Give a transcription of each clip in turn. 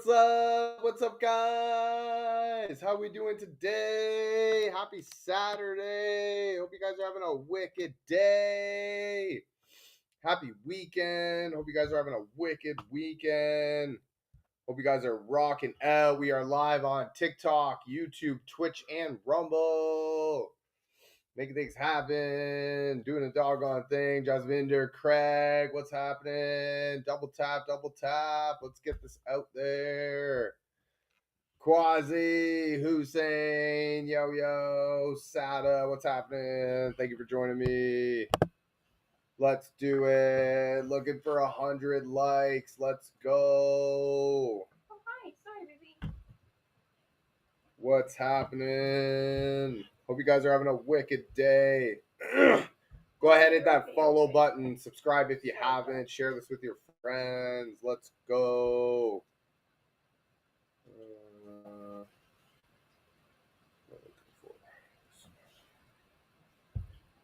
What's up? What's up, guys? How we doing today? Happy Saturday. Hope you guys are having a wicked day. Happy weekend. Hope you guys are having a wicked weekend. Hope you guys are rocking out. We are live on TikTok, YouTube, Twitch, and Rumble. Making things happen, doing a doggone thing. Jasvinder, Craig, what's happening? Double tap, double tap. Let's get this out there. Quasi, Hussein, Yo, Sada, what's happening? Thank you for joining me. Let's do it. Looking for 100 likes. Let's go. Oh, hi. Sorry, baby. What's happening? Hope you guys are having a wicked day. Go ahead, hit that follow button. Subscribe if you haven't. Share this with your friends. Let's go.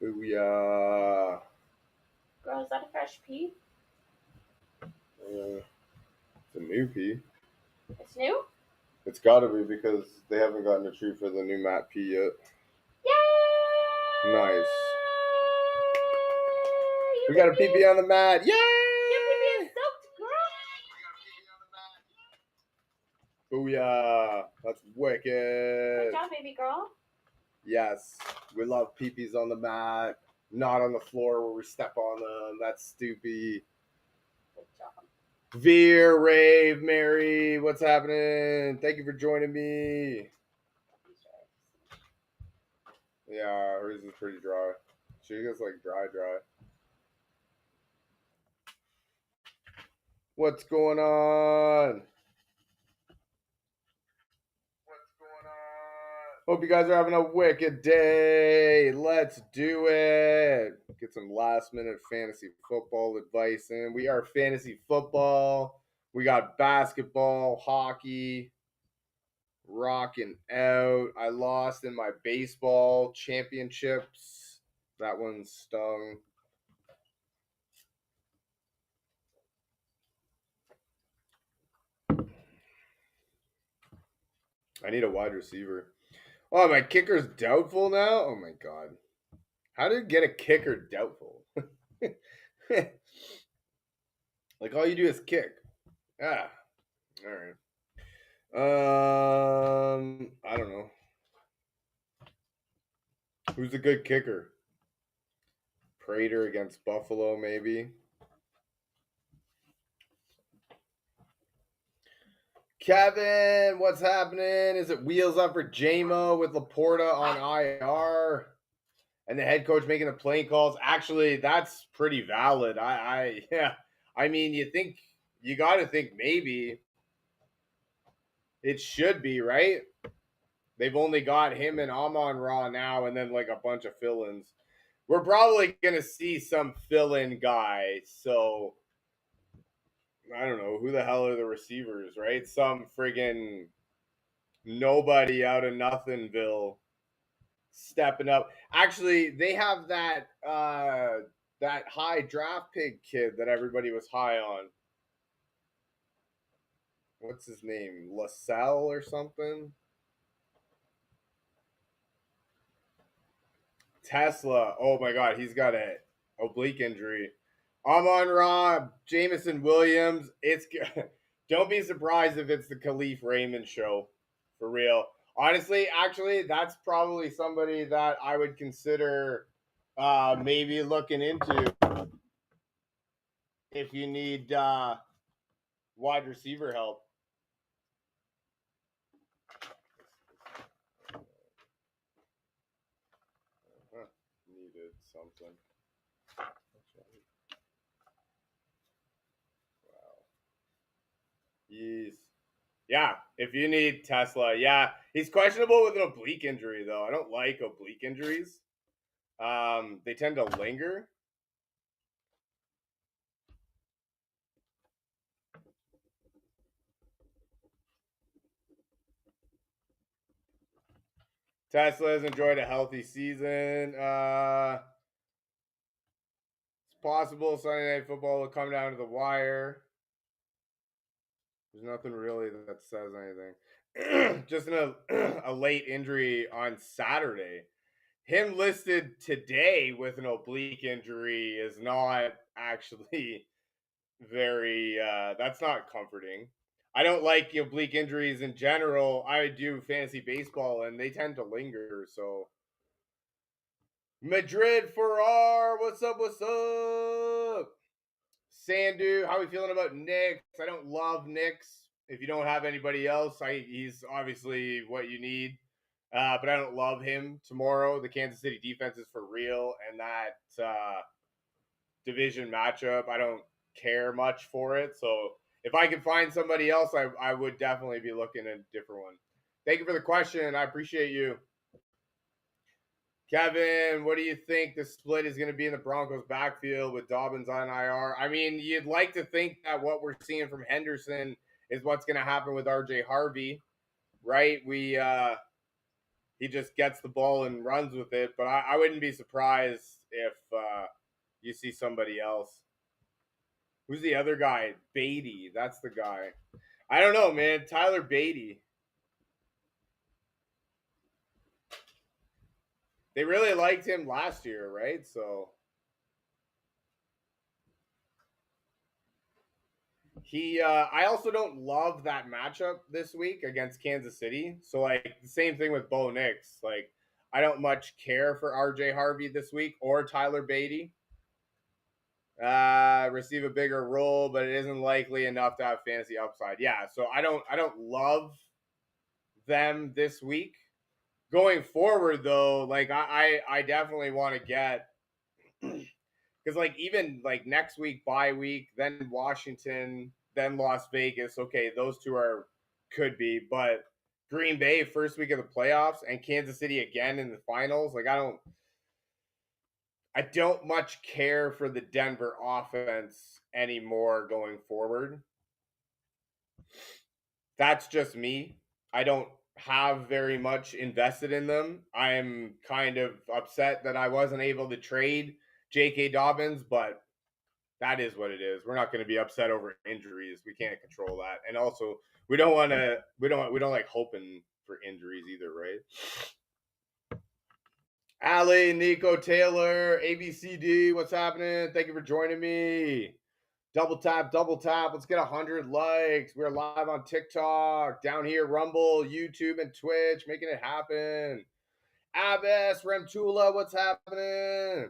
Booyah. Girl, is that a fresh pea? It's a new pea. It's new? It's got to be because they haven't gotten a tree for the new matte pea yet. Yay! Nice. We got a pee on the mat. Yay! Your pee is soaked, girl. Booyah. That's wicked. Good job, baby girl. Yes. We love peepees on the mat. Not on the floor where we step on them. That's stupid. Good job. Veer, Rave, Mary, what's happening? Thank you for joining me. Yeah, hers is pretty dry. She gets like dry. What's going on? Hope you guys are having a wicked day. Let's do it. Get some last minute fantasy football advice in. We are fantasy football. We got basketball, hockey, rocking out. I lost in my baseball championships. That one stung. I need a wide receiver. Oh, my kicker's doubtful now? Oh my god. How did it get a kicker doubtful? Like all you do is kick. Ah. Alright. I don't know. Who's a good kicker? Prater against Buffalo, maybe. Kevin, what's happening? Is it wheels up for JMO with Laporta on IR? And the head coach making the playing calls? Actually, that's pretty valid. I mean, you got to think maybe it should be, right? They've only got him and Amon Ra now, and then like a bunch of fill-ins. We're probably gonna see some fill-in guy. So I don't know who the hell are the receivers, right? Some friggin' nobody out of nothingville stepping up. Actually, they have that that high draft pick kid that everybody was high on. What's his name? LaSalle or something? Tesla. Oh my god, he's got a oblique injury. Amon Ra, Jameson Williams. It's don't be surprised if it's the Khalif Raymond show. For real. Honestly, actually, that's probably somebody that I would consider maybe looking into if you need wide receiver help. Needed something. Wow. Yeah, if you need Tesla, yeah. He's questionable with an oblique injury, though. I don't like oblique injuries. They tend to linger. Tesla has enjoyed a healthy season. It's possible Sunday Night Football will come down to the wire. There's nothing really that says anything. Just a late injury on Saturday. Him listed today with an oblique injury is not actually very that's not comforting. I don't like oblique injuries in general. I do fantasy baseball and they tend to linger. So Madrid Ferrar, what's up? What's up? Sandu, how are we feeling about Knicks? I don't love Knicks. If you don't have anybody else, he's obviously what you need. But I don't love him tomorrow. The Kansas City defense is for real, and that division matchup, I don't care much for it. So if I could find somebody else, I would definitely be looking at a different one. Thank you for the question. I appreciate you. Kevin, what do you think the split is going to be in the Broncos backfield with Dobbins on IR? I mean, you'd like to think that what we're seeing from Henderson is what's going to happen with RJ Harvey, right? He just gets the ball and runs with it, but I wouldn't be surprised if you see somebody else. Who's the other guy? Beatty. That's the guy. I don't know, man. Tyler Beatty. They really liked him last year, right? So I also don't love that matchup this week against Kansas City. So like the same thing with Bo Nix. Like I don't much care for RJ Harvey this week or Tyler Beatty. Receive a bigger role, but it isn't likely enough to have fantasy upside. Yeah, so I don't love them this week. Going forward though, like I definitely want to get because like even like next week bye week, then Washington, then Las Vegas. Okay, those two are could be, but Green Bay first week of the playoffs and Kansas City again in the finals. Like I don't much care for the Denver offense anymore going forward. That's just me. I don't have very much invested in them. I'm kind of upset that I wasn't able to trade J.K. Dobbins, but that is what it is. We're not going to be upset over injuries. We can't control that. And also, we don't like hoping for injuries either, right? Ali, Nico, Taylor, ABCD, what's happening? Thank you for joining me. Double tap, double tap. Let's get 100 likes. We're live on TikTok, down here, Rumble, YouTube, and Twitch, making it happen. Abbas, Remtula, what's happening?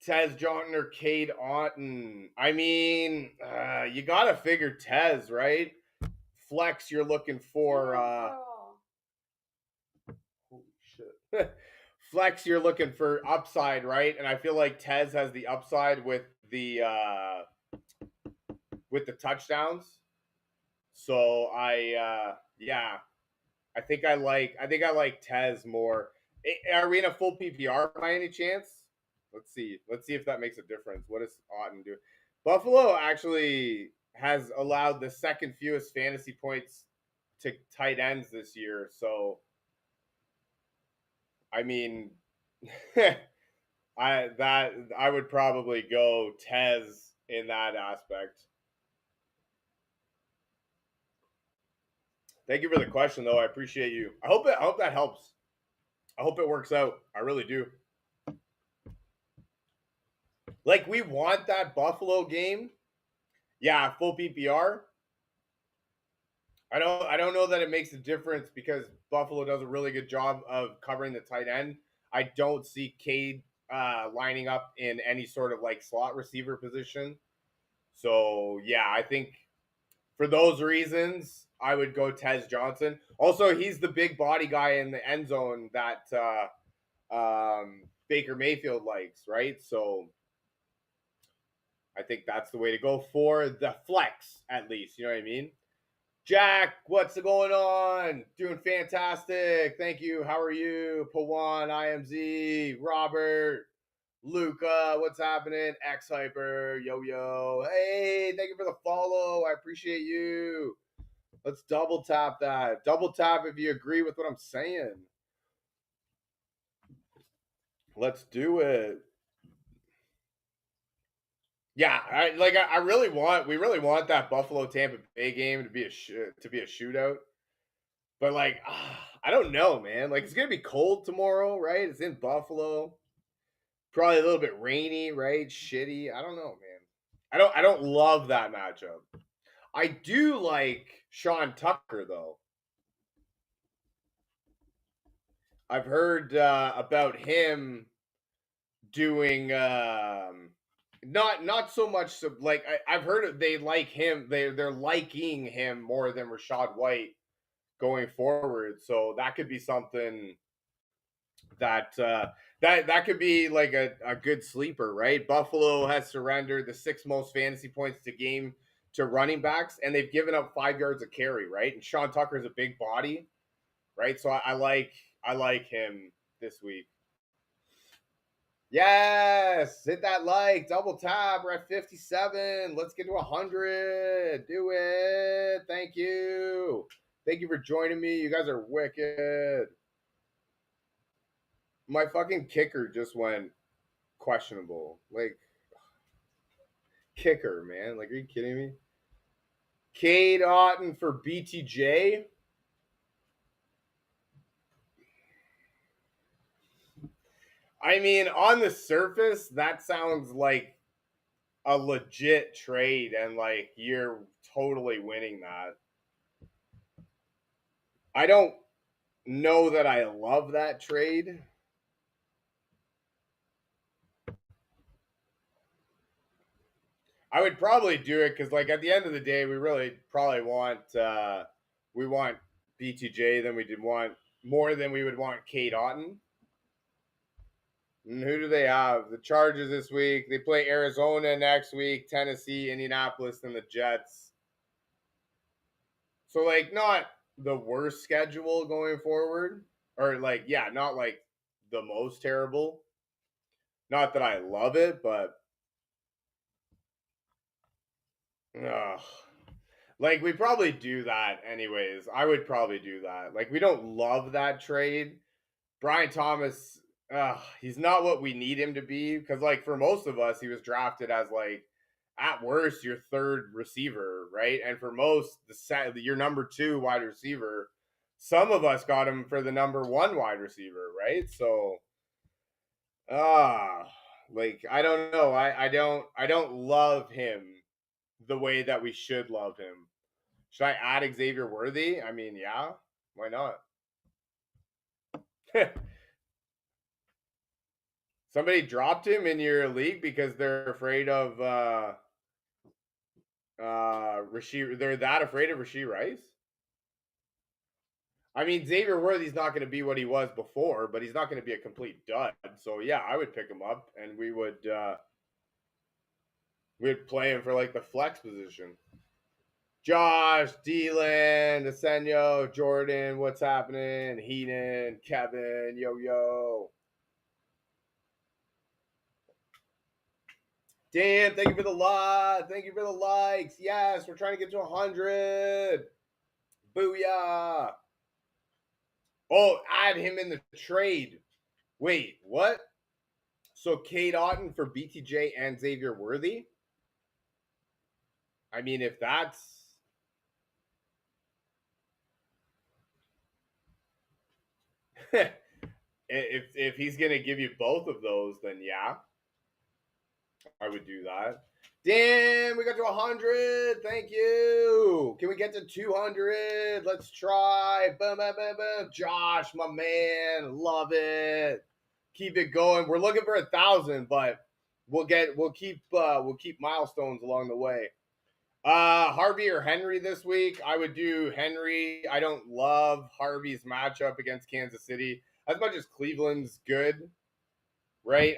Tez Johnson or Cade Otton. I mean, you got to figure Tez, right? Flex, you're looking for. Holy shit. Flex, you're looking for upside, right? And I feel like Tez has the upside with the touchdowns. So I think I like Tez more. Are we in a full PPR by any chance? Let's see if that makes a difference. What does Otton do? Buffalo actually has allowed the second fewest fantasy points to tight ends this year. So I mean I would probably go Tez in that aspect. Thank you for the question, though. I appreciate you. I hope that helps. I hope it works out. I really do. Like we want that Buffalo game. Yeah, full PPR. I don't know that it makes a difference because Buffalo does a really good job of covering the tight end. I don't see Cade lining up in any sort of like slot receiver position. So yeah, I think for those reasons, I would go Tez Johnson. Also, he's the big body guy in the end zone that Baker Mayfield likes, right? So I think that's the way to go for the flex, at least. You know what I mean? Jack, what's going on? Doing fantastic. Thank you. How are you? Pawan, IMZ, Robert, Luca, what's happening? X Hyper, Yo Yo. Hey, thank you for the follow. I appreciate you. Let's double tap that. Double tap if you agree with what I'm saying. Let's do it. Yeah, I really want we really want that Buffalo Tampa Bay game to be a shootout. But like I don't know, man. Like it's gonna be cold tomorrow, right? It's in Buffalo. Probably a little bit rainy, right? Shitty. I don't know, man. I don't love that matchup. I do like Sean Tucker though. I've heard about him doing not so much like I've heard they like him. They're liking him more than Rashad White going forward. So that could be something that that could be like a good sleeper, right? Buffalo has surrendered the sixth most fantasy points to game to running backs, and they've given up 5 yards of carry, right? And Sean Tucker is a big body, right? So I like him this week. Yes, hit that like, double tap. We're at 57. Let's get to 100. Do it. Thank you. Thank you for joining me. You guys are wicked. My fucking kicker just went questionable. Like, kicker, man. Like, are you kidding me? Cade Otton for BTJ. I mean, on the surface, that sounds like a legit trade, and like you're totally winning that. I don't know that I love that trade. I would probably do it because, like, at the end of the day, we really probably want we want BTJ than we did want more than we would want Cade Otton. And who do they have? The Chargers this week. They play Arizona next week, Tennessee, Indianapolis, and the Jets. So, like, not the worst schedule going forward, or like, yeah, not like the most terrible. Not that I love it, but ugh. Like we probably do that anyways. I would probably do that. Like we don't love that trade. Brian Thomas, he's not what we need him to be because like for most of us, he was drafted as like at worst your third receiver, right? And for most, your number two wide receiver. Some of us got him for the number one wide receiver, right? So ah, like I don't know. I don't love him the way that we should love him. Should I add Xavier Worthy? I mean, yeah, why not? Somebody dropped him in your league because they're afraid of Rasheed. They're that afraid of Rasheed Rice. I mean, Xavier Worthy's not going to be what he was before, but he's not going to be a complete dud. So yeah, I would pick him up, and we'd play him for like the flex position. Josh, Dealan, Asenio, Jordan, what's happening? Heenan, Kevin, yo. Dan, thank you for the lot. Thank you for the likes. Yes, we're trying to get to 100. Booyah. Oh, add him in the trade. Wait, what? So Cade Otton for BTJ and Xavier Worthy? I mean, if that's if he's gonna give you both of those, then yeah, I would do that. Damn, we got to 100. Thank you. Can we get to 200? Let's try. Boom, boom, boom, boom. Josh, my man, love it. Keep it going. We're looking for 1,000, but we'll keep milestones along the way. Harvey or Henry this week. I would do Henry. I don't love Harvey's matchup against Kansas City as much as Cleveland's good, right?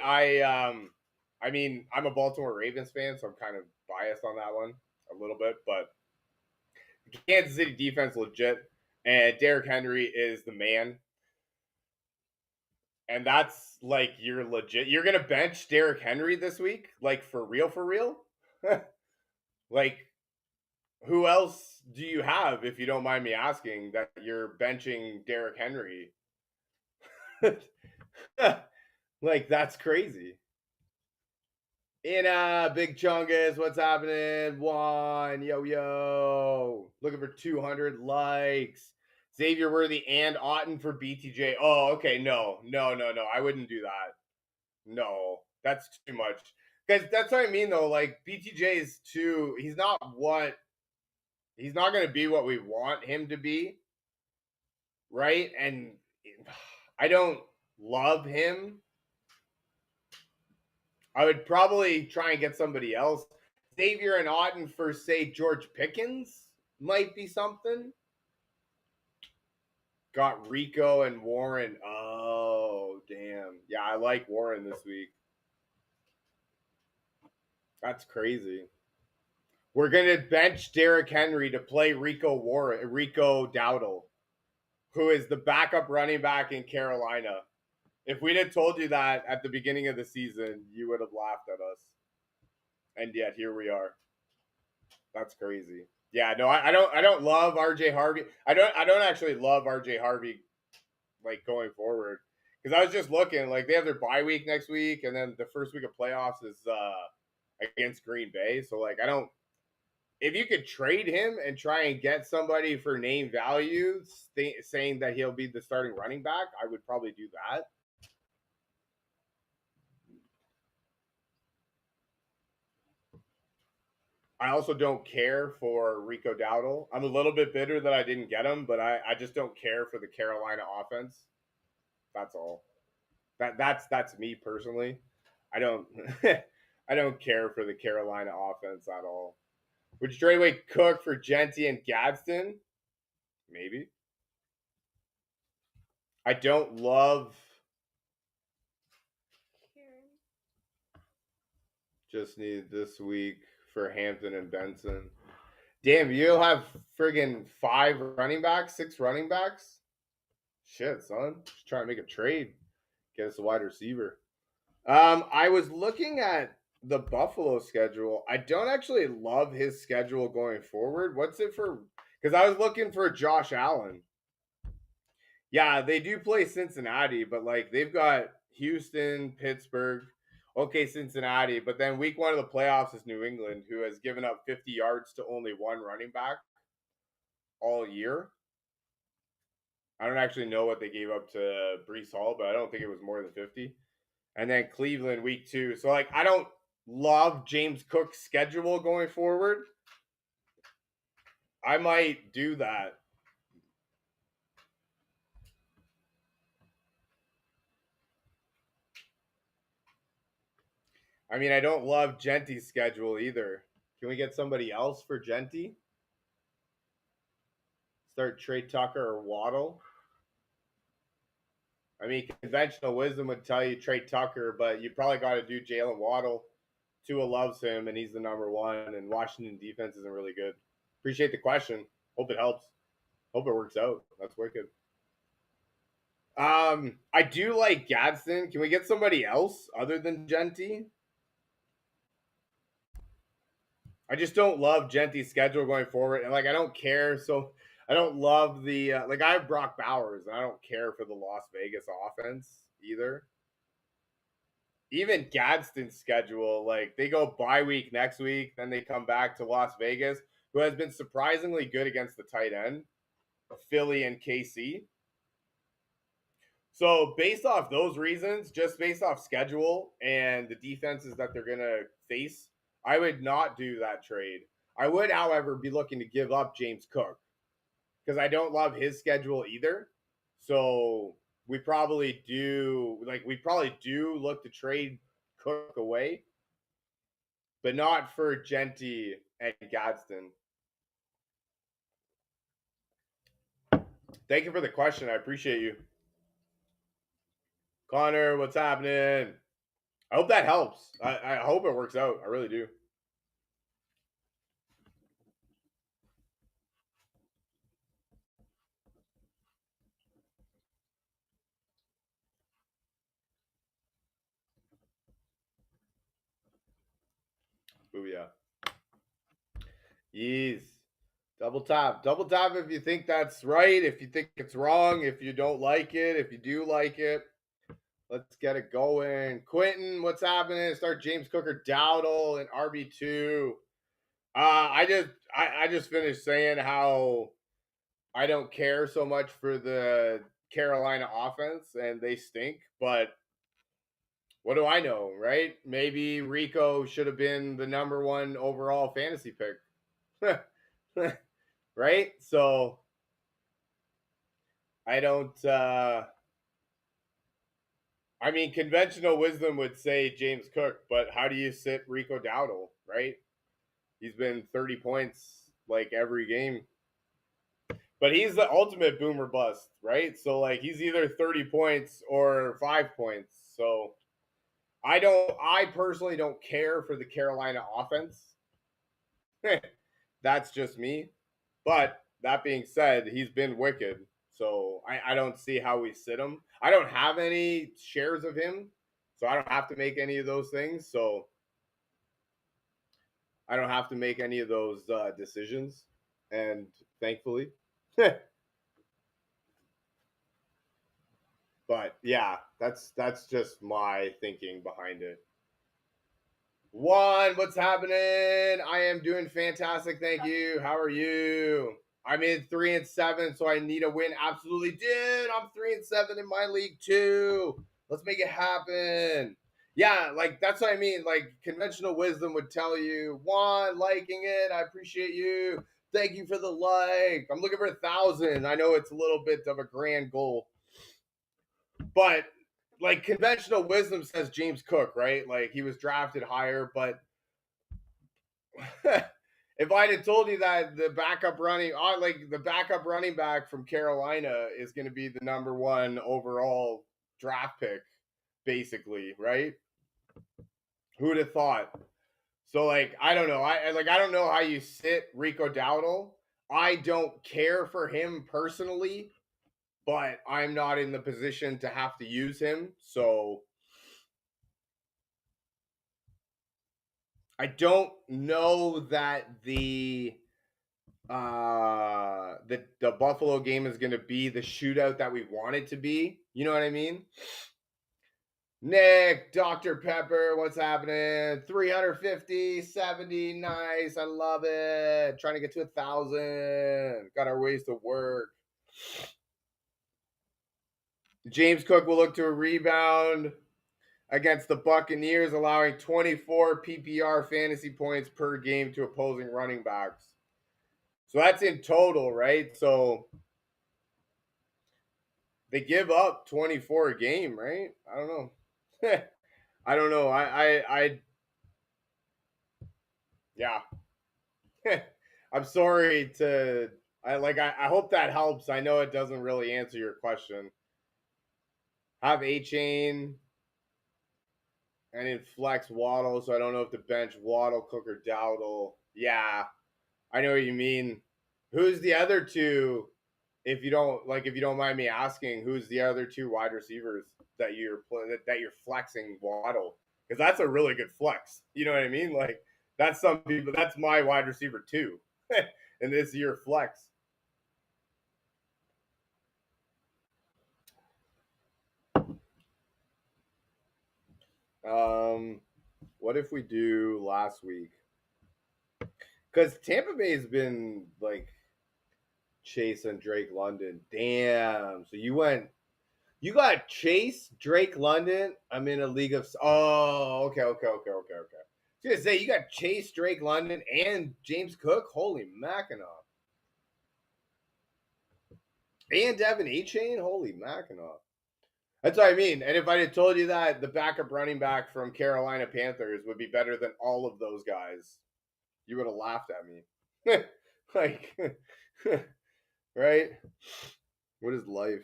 I mean, I'm a Baltimore Ravens fan, so I'm kind of biased on that one a little bit, but Kansas City defense legit, and Derrick Henry is the man. And that's like you're legit. You're gonna bench Derrick Henry this week, like for real. Like, who else do you have, if you don't mind me asking, that you're benching Derrick Henry? Like, that's crazy. In Big Chungus, what's happening? One, yo. Looking for 200 likes. Xavier Worthy and Otten for BTJ. Oh, okay. No. I wouldn't do that. No, that's too much. Because that's what I mean, though. Like, BTJ is too. He's not going to be what we want him to be. Right? And I don't love him. I would probably try and get somebody else. Xavier and Otten for, say, George Pickens might be something. Got Rico and Warren. Oh, damn. Yeah, I like Warren this week. That's crazy. We're going to bench Derrick Henry to play Rico Dowdle, who is the backup running back in Carolina. If we'd have told you that at the beginning of the season, you would have laughed at us. And yet here we are. That's crazy. Yeah, no, I don't love RJ Harvey. I don't actually love RJ Harvey like going forward. Because I was just looking, like they have their bye week next week, and then the first week of playoffs is against Green Bay. So like I don't, if you could trade him and try and get somebody for name value, saying that he'll be the starting running back, I would probably do that. I also don't care for Rico Dowdle. I'm a little bit bitter that I didn't get him, but I just don't care for the Carolina offense. That's all. That's me personally. I don't I don't care for the Carolina offense at all. Would you trade away Cook for Genty and Gadsden? Maybe. I don't love. Just need this week for Hampton and Benson. Damn, you'll have friggin' 5 running backs, 6 running backs? Shit, son. Just trying to make a trade. Get us a wide receiver. I was looking at the Buffalo schedule. I don't actually love his schedule going forward. What's it for? Because I was looking for Josh Allen. Yeah, they do play Cincinnati, but like they've got Houston, Pittsburgh, okay, Cincinnati, but then week 1 of the playoffs is New England, who has given up 50 yards to only 1 running back all year. I don't actually know what they gave up to Brees Hall, but I don't think it was more than 50. And then Cleveland week 2. So like I don't love James Cook's schedule going forward. I might do that. I mean, I don't love Genty's schedule either. Can we get somebody else for Genty? Start Trey Tucker or Waddle? I mean, conventional wisdom would tell you Trey Tucker, but you probably got to do Jalen Waddle. Tua loves him, and he's the number 1, and Washington defense isn't really good. Appreciate the question. Hope it helps. Hope it works out. That's wicked. I do like Gadsden. Can we get somebody else other than Genty? I just don't love Genty's schedule going forward, and like I don't care. So I don't love the like I have Brock Bowers, and I don't care for the Las Vegas offense either. Even Gadsden's schedule, like they go bye week next week, then they come back to Las Vegas, who has been surprisingly good against the tight end, Philly and KC. So based off those reasons, just based off schedule and the defenses that they're gonna face, I would not do that trade. I would, however, be looking to give up James Cook because I don't love his schedule either. So we probably do look to trade Cook away, but not for Genty and Gadsden. Thank you for the question. I appreciate you. Connor, what's happening? I hope that helps. I hope it works out. I really do. Booyah. Yes. Double tap. Double tap if you think that's right, if you think it's wrong, if you don't like it, if you do like it. Let's get it going. Quentin, what's happening? Start James Cook or Dowdle and RB2. I just finished saying how I don't care so much for the Carolina offense and they stink, but what do I know, right? Maybe Rico should have been the number one overall fantasy pick. Right? So I don't I mean conventional wisdom would say James Cook, but how do you sit Rico Dowdle, right? He's been 30 points like every game. But he's the ultimate boomer bust, right? So like he's either 30 points or 5 points. So I personally don't care for the Carolina offense. That's just me. But that being said, he's been wicked. So I don't see how we sit him. I don't have any shares of him. So I don't have to make any of those things. So I don't have to make any of those decisions. And thankfully. But yeah, that's just my thinking behind it. What's happening? I am doing fantastic, thank you. How are you? I'm in 3-7, so I need a win. Absolutely, dude. I'm 3-7 in my league too. Let's make it happen. Yeah, like that's what I mean. Like conventional wisdom would tell you, liking it. I appreciate you. Thank you for the like. I'm looking for 1,000. I know it's a little bit of a grand goal. But like conventional wisdom says James Cook, right? Like he was drafted higher, but if I'd have told you that the backup running back from Carolina is going to be the number one overall draft pick, basically, right? Who'd have thought? So like I don't know. I don't know how you sit Rico Dowdle. I don't care for him personally, but I'm not in the position to have to use him. So I don't know that the Buffalo game is going to be the shootout that we want it to be. You know what I mean? Nick, Dr. Pepper, what's happening? 350, 70, nice. I love it. Trying to get to 1,000. Got our ways to work. James Cook will look to a rebound against the Buccaneers, allowing 24 PPR fantasy points per game to opposing running backs. So that's in total, right? So they give up 24 a game, right? I don't know. I don't know. Yeah. I'm sorry to. I hope that helps. I know it doesn't really answer your question. Have A-Chain and in flex Waddle, so I don't know if to bench Waddle, Cook, or Dowdle. Yeah, I know what you mean. Who's the other two? If you don't mind me asking, who's the other two wide receivers that you're flexing Waddle? Because that's a really good flex. You know what I mean? Like that's some people. That's my wide receiver too, and this year flex. What if we do last week? Because Tampa Bay has been like Chase and Drake London. Damn. So you got Chase, Drake London. I'm in a league of. Oh, okay. I was gonna say you got Chase, Drake London, and James Cook. Holy Mackinac. And Devin A-Chain. Holy Mackinac. That's what I mean. And if I had told you that the backup running back from Carolina Panthers would be better than all of those guys, you would have laughed at me. Like, right? What is life?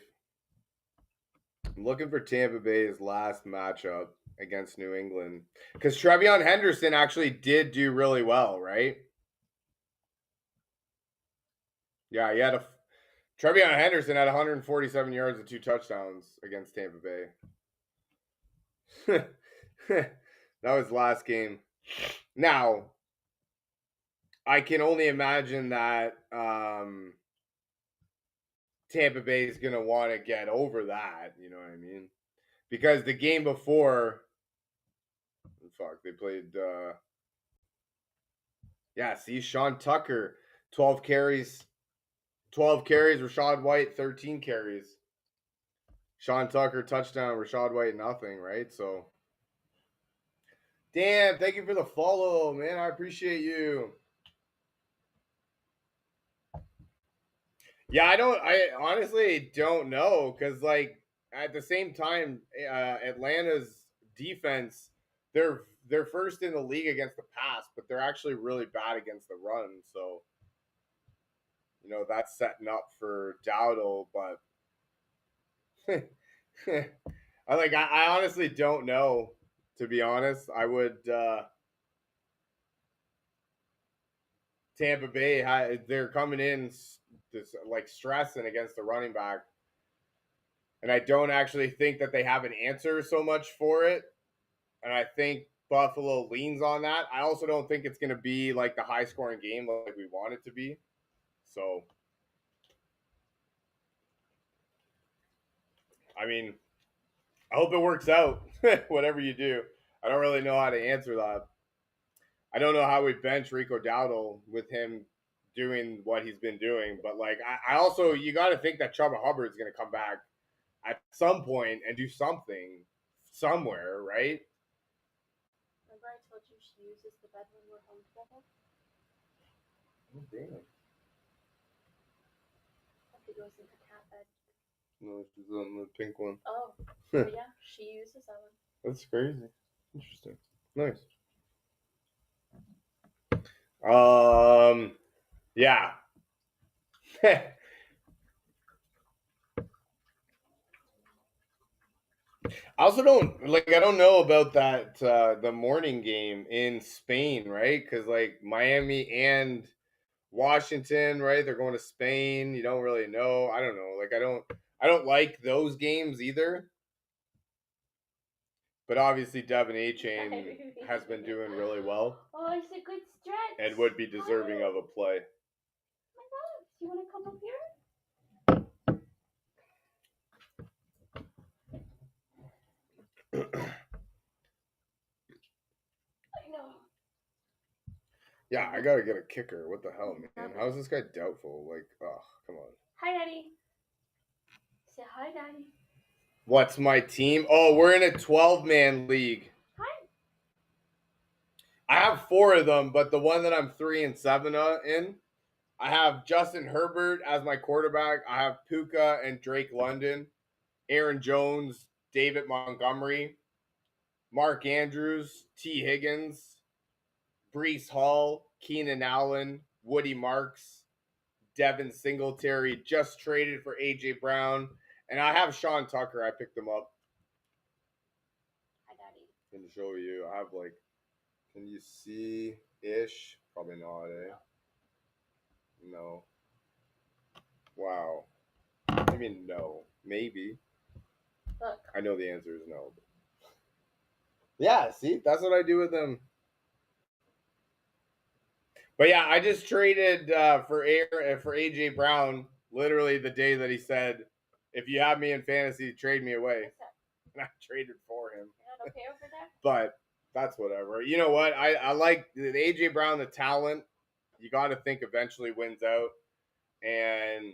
I'm looking for Tampa Bay's last matchup against New England because Trevion Henderson actually did do really well, right? Yeah, Trevion Henderson had 147 yards and 2 touchdowns against Tampa Bay. That was last game. Now, I can only imagine that Tampa Bay is going to want to get over that. You know what I mean? because the game before, they played. See, Sean Tucker, 12 carries. 12 carries, Rachaad White, 13 carries. Sean Tucker, touchdown, Rachaad White, nothing, right? So, Dan, thank you for the follow, man. I appreciate you. Yeah, I honestly don't know because, like, at the same time, Atlanta's defense, they're first in the league against the pass, but they're actually really bad against the run. So, that's setting up for Dowdle, but I honestly don't know, to be honest. I would Tampa Bay, they're coming in stressing against the running back, and I don't actually think that they have an answer so much for it, and I think Buffalo leans on that. I also don't think it's going to be like the high scoring game like we want it to be. So, I mean, I hope it works out, whatever you do. I don't really know how to answer that. I don't know how we bench Rico Dowdle with him doing what he's been doing, but I also, you got to think that Chuba Hubbard's going to come back at some point and do something somewhere, right? Remember I told you she uses the bed when we're home together? Oh, damn. He goes into cat bed. No, she's on the pink one. Oh, yeah, she uses that one. That's crazy. Interesting. Nice. Yeah. I also I don't know about that the morning game in Spain, right? Because Miami and Washington, right? They're going to Spain. You don't really know. I don't know. I don't like those games either. But obviously Devin A-Chain has been doing really well. Oh, it's a good stretch. And would be deserving of a play. Oh my God, do you want to come up here? I know. Yeah, I gotta get a kicker. What the hell, man? How is this guy doubtful? Oh, come on. Hi, Daddy. Say hi, Daddy. What's my team? Oh, we're in a 12-man league. Hi. I have 4 of them, but the one that I'm 3 and 7 in, I have Justin Herbert as my quarterback. I have Puka and Drake London, Aaron Jones, David Montgomery, Mark Andrews, T. Higgins, Breece Hall, Keenan Allen, Woody Marks, Devin Singletary, just traded for A.J. Brown, and I have Sean Tucker. I picked him up. Hi, Daddy. Can show you. I have can you see-ish? Probably not, eh? No. Wow. I mean, no. Maybe. Look. I know the answer is no. Yeah, see? That's what I do with them. But yeah, I just traded for A.J. Brown literally the day that he said, if you have me in fantasy, trade me away. And I traded for him. You're not okay over there? But that's whatever. You know what? I like the A.J. Brown, the talent. You got to think eventually wins out. And,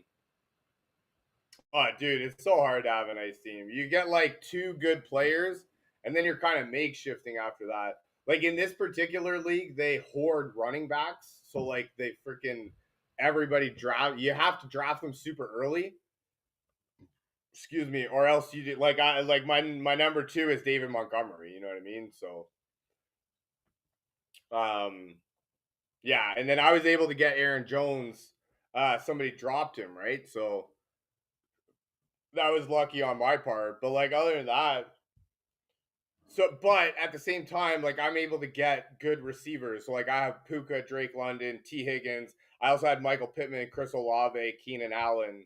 oh, dude, it's so hard to have a nice team. You get 2 good players, and then you're kind of makeshifting after that. In this particular league, they hoard running backs. So, they freaking everybody draft. You have to draft them super early. Excuse me, or else you do. My number 2 is David Montgomery. You know what I mean? So, yeah, and then I was able to get Aaron Jones. Somebody dropped him, right? So that was lucky on my part. But other than that, but at the same time, I'm able to get good receivers. So I have Puka, Drake London, T. Higgins. I also had Michael Pittman, Chris Olave, Keenan Allen,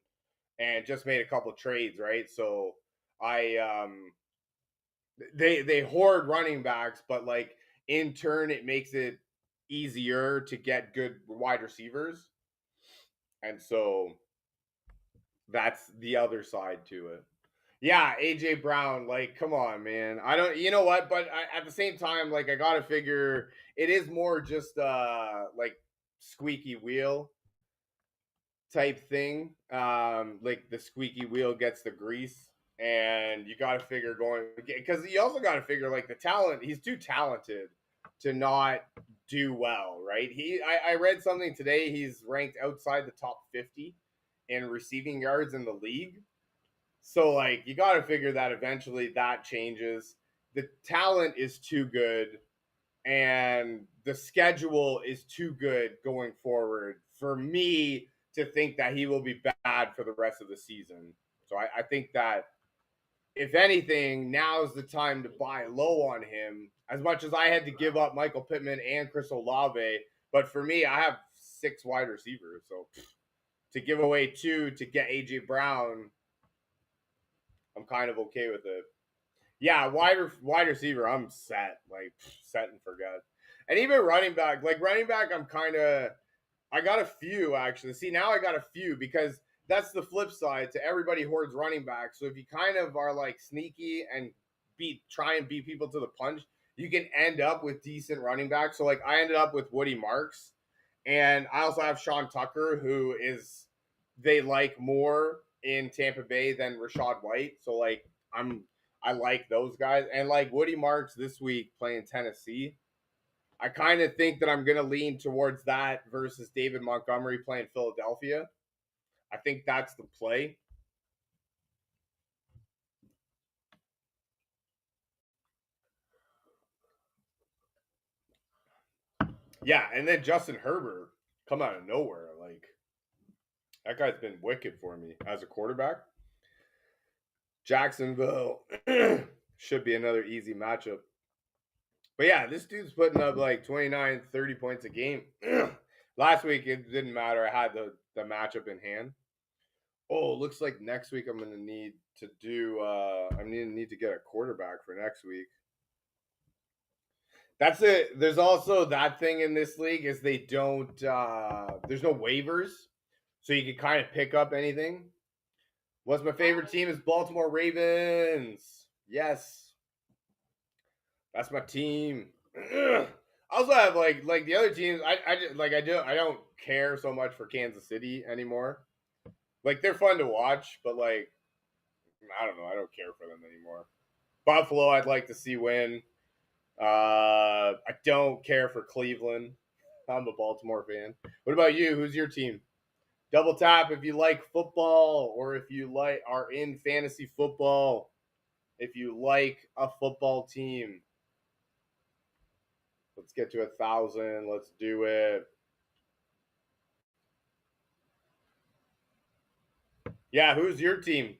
and just made a couple trades, right? So they hoard running backs, but in turn it makes it easier to get good wide receivers. And so that's the other side to it. Yeah, AJ Brown, like, come on, man. I don't, you know what? But at the same time, like, I gotta figure it is more just like squeaky wheel type thing. Like the squeaky wheel gets the grease, and you got to figure going because you also got to figure like the talent. He's too talented to not do well, right? I read something today. He's ranked outside the top 50 in receiving yards in the league. So like you got to figure that eventually that changes. The talent is too good and the schedule is too good going forward for me to think that he will be bad for the rest of the season. So I think that if anything, now's the time to buy low on him. As much as I had to give up Michael Pittman and Chris Olave, but for me, I have 6 wide receivers, so to give away 2 to get AJ Brown, I'm kind of okay with it. Yeah, wide receiver, I'm set, like set and forget. And even running back, I got a few actually. See, now I got a few because that's the flip side to everybody hoards running back. So if you kind of are like sneaky and try and beat people to the punch, you can end up with decent running backs. So like I ended up with Woody Marks, and I also have Sean Tucker, who is they like more in Tampa Bay than Rashad White. So like I like those guys, and like Woody Marks this week playing Tennessee. I kind of think that I'm going to lean towards that versus David Montgomery playing Philadelphia. I think that's the play. Yeah, and then Justin Herbert come out of nowhere. Like that guy's been wicked for me as a quarterback. Jacksonville should be another easy matchup. But yeah, this dude's putting up like 29, 30 points a game. Last week it didn't matter. I had the matchup in hand. Oh, looks like next week I'm gonna need to do I'm gonna need to get a quarterback for next week. That's it. There's also that thing in this league is they don't there's no waivers. So you can kind of pick up anything. What's my favorite team is Baltimore Ravens. Yes. That's my team. I also have like the other teams. I just like I don't care so much for Kansas City anymore. Like they're fun to watch, but like I don't know. I don't care for them anymore. Buffalo, I'd like to see win. I don't care for Cleveland. I'm a Baltimore fan. What about you? Who's your team? Double tap if you like football or if you are in fantasy football. If you like a football team. Let's get to 1,000. Let's do it. Yeah, who's your team?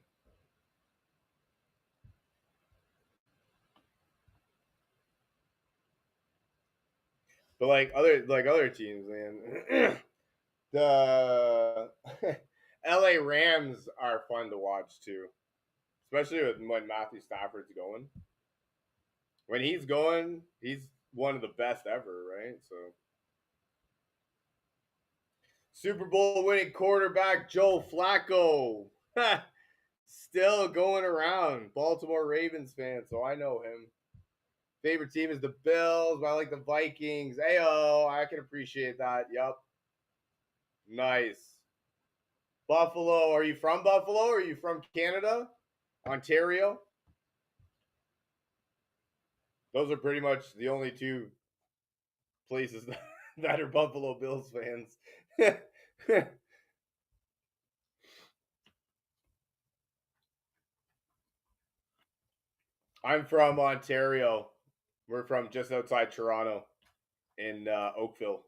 But like other teams, man. The LA Rams are fun to watch too, especially when Matthew Stafford's going. When he's going, he's one of the best ever, right? So Super Bowl winning quarterback Joe Flacco. Still going around. Baltimore Ravens fan, so I know him. Favorite team is the Bills, but I like the Vikings. Ayo, I can appreciate that. Yep. Nice. Buffalo. Are you from Buffalo? Are you from Canada? Ontario? Those are pretty much the only two places that are Buffalo Bills fans. I'm from Ontario. We're from just outside Toronto in Oakville.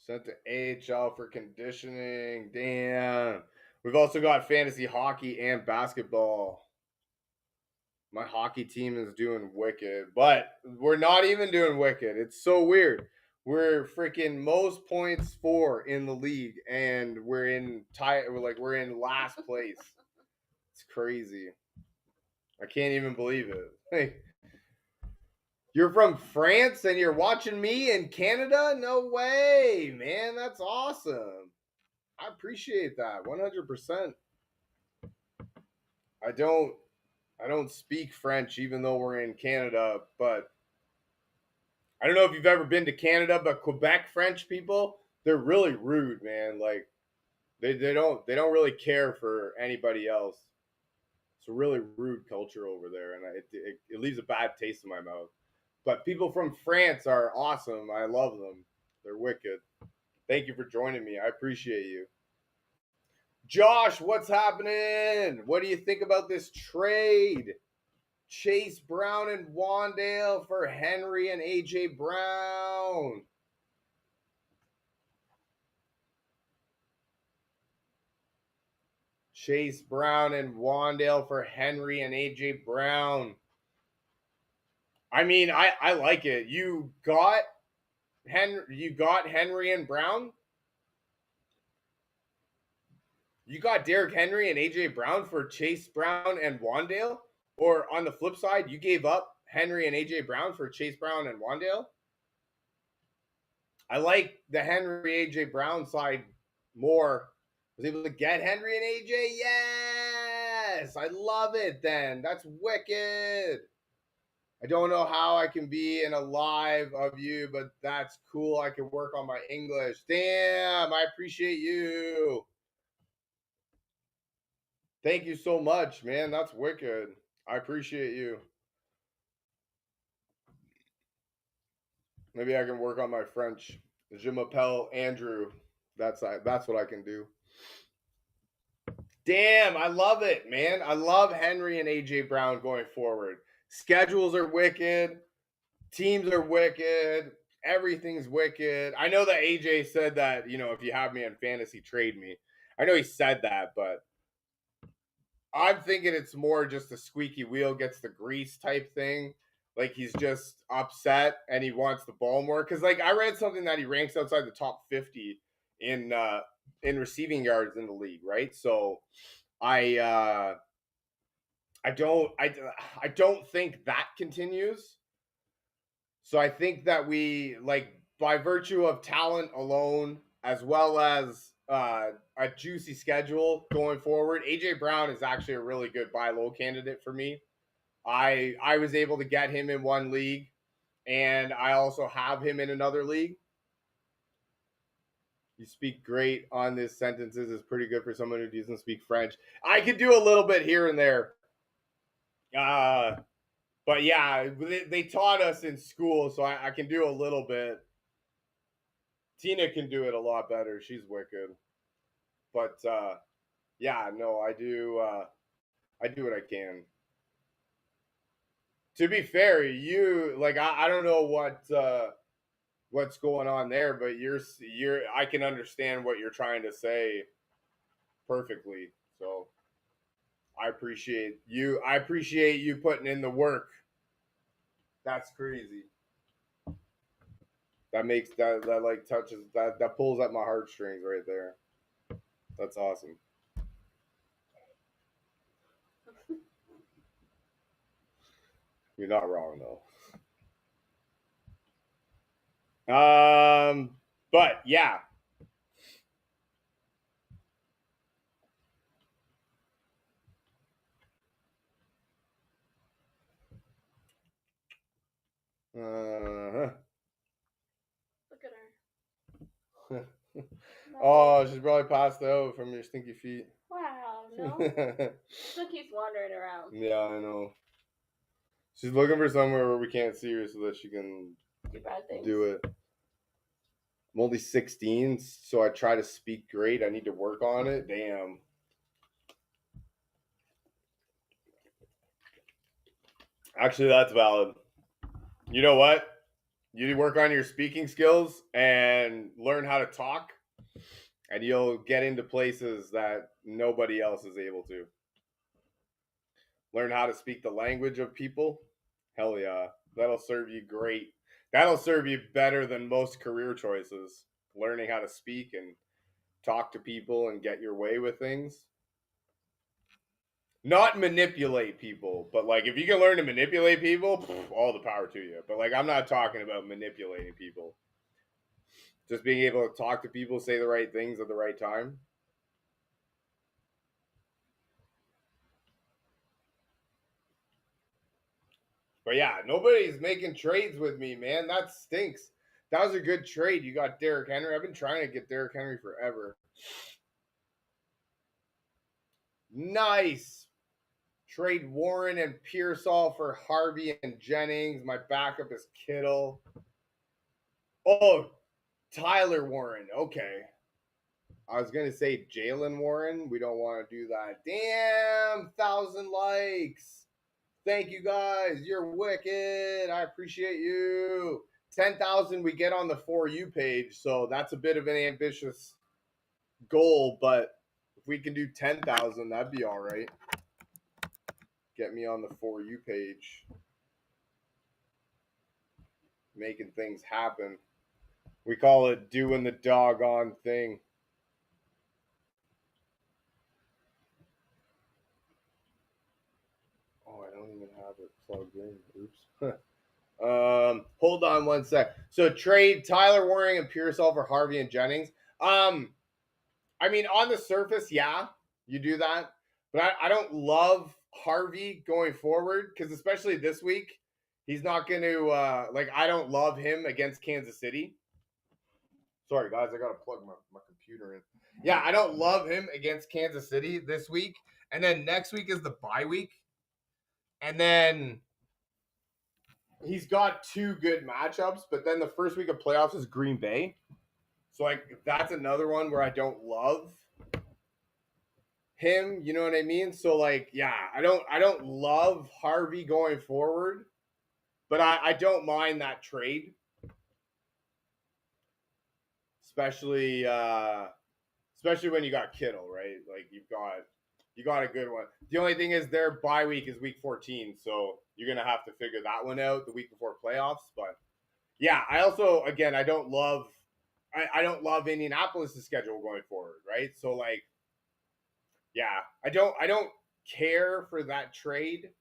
Sent to AHL for conditioning. Damn. We've also got fantasy hockey and basketball. My hockey team is doing wicked, but we're not even doing wicked. It's so weird. We're freaking most points for in the league, and we're in last place. It's crazy. I can't even believe it. Hey, You're from France and you're watching me in Canada? No way, man. That's awesome. I appreciate that 100%. I don't speak French even though we're in Canada, but I don't know if you've ever been to Canada, but Quebec French people, they're really rude, man. Like they don't really care for anybody else. It's a really rude culture over there, and it leaves a bad taste in my mouth. But people from France are awesome. I love them. They're wicked. Thank you for joining me. I appreciate you. Josh, what's happening? What do you think about this trade? Chase Brown and Wandale for Henry and AJ Brown. Chase Brown and Wandale for Henry and AJ Brown. I mean, I like it. You got Henry and Brown. You got Derrick Henry and AJ Brown for Chase Brown and Wandale? Or on the flip side, you gave up Henry and AJ Brown for Chase Brown and Wandale? I like the Henry AJ Brown side more. I was able to get Henry and AJ. Yes, I love it. Then that's wicked. I don't know how I can be in a live of you, but that's cool. I can work on my English. Damn, I appreciate you. Thank you so much, man. That's wicked. I appreciate you. Maybe I can work on my French. Je m'appelle Andrew. That's what I can do. Damn, I love it, man. I love Henry and AJ Brown going forward. Schedules are wicked. Teams are wicked. Everything's wicked. I know that AJ said that, if you have me on fantasy, trade me. I know he said that, but I'm thinking it's more just a squeaky wheel gets the grease type thing. Like he's just upset and he wants the ball more. Because like I read something that he ranks outside the top 50 in receiving yards in the league, right? So I don't think that continues. So I think that we like by virtue of talent alone, as well as a juicy schedule going forward, AJ Brown is actually a really good buy low candidate for me. I was able to get him in one league, and I also have him in another league. You speak great on this sentences is pretty good for someone who doesn't speak French. I could do a little bit here and there. But yeah, they taught us in school, so I can do a little bit. Tina can do it a lot better. She's wicked. But yeah, no, I do what I can. To be fair, you like I don't know what's going on there, but you're I can understand what you're trying to say perfectly. So I appreciate you. I appreciate you putting in the work. That's crazy. That makes that like touches that pulls at my heartstrings right there. That's awesome. You're not wrong though. But yeah. Look at her. Oh, she's probably passed out from your stinky feet. Wow, no. Still keeps wandering around. Yeah, I know. She's looking for somewhere where we can't see her so that she can Do bad things. do it. I'm only 16, so I try to speak great. I need to work on it. Damn. Actually, that's valid. You know what? You work on your speaking skills and learn how to talk, and you'll get into places that nobody else is able to. Learn how to speak the language of people. Hell yeah. That'll serve you great. That'll serve you better than most career choices. Learning how to speak and talk to people and get your way with things. Not manipulate people, but like if you can learn to manipulate people, all the power to you. But like I'm not talking about manipulating people. Just being able to talk to people, say the right things at the right time. But yeah, nobody's making trades with me, man. That stinks. That was a good trade. You got Derrick Henry. I've been trying to get Derrick Henry forever. Nice. Trade Warren and Pearsall for Harvey and Jennings. My backup is Kittle. Oh, Tyler Warren. Okay. I was going to say Jalen Warren. We don't want to do that. Damn, 1,000 likes. Thank you guys. You're wicked. I appreciate you. 10,000 we get on the For You page. So that's a bit of an ambitious goal. But if we can do 10,000, that'd be all right. Get me on the For You page. Making things happen. We call it doing the doggone thing. Oh, I don't even have it plugged in. Oops. Hold on one sec. So trade Tyler Warren and Pearsall for Harvey and Jennings. I mean, on the surface, yeah, you do that. But I don't love Harvey going forward because especially this week, he's not going to like. I don't love him against Kansas City. Sorry, guys, I gotta plug my computer in. Yeah, I don't love him against Kansas City this week, and then next week is the bye week, and then he's got two good matchups, but then the first week of playoffs is Green Bay. So like that's another one where I don't love him, you know what I mean? So like yeah, I don't love Harvey going forward, but I don't mind that trade. Especially especially when you got Kittle, right? Like you got a good one. The only thing is their bye week is week 14, so you're gonna have to figure that one out the week before playoffs. But yeah, I also again I don't love Indianapolis' schedule going forward, right? So like yeah, I don't care for that trade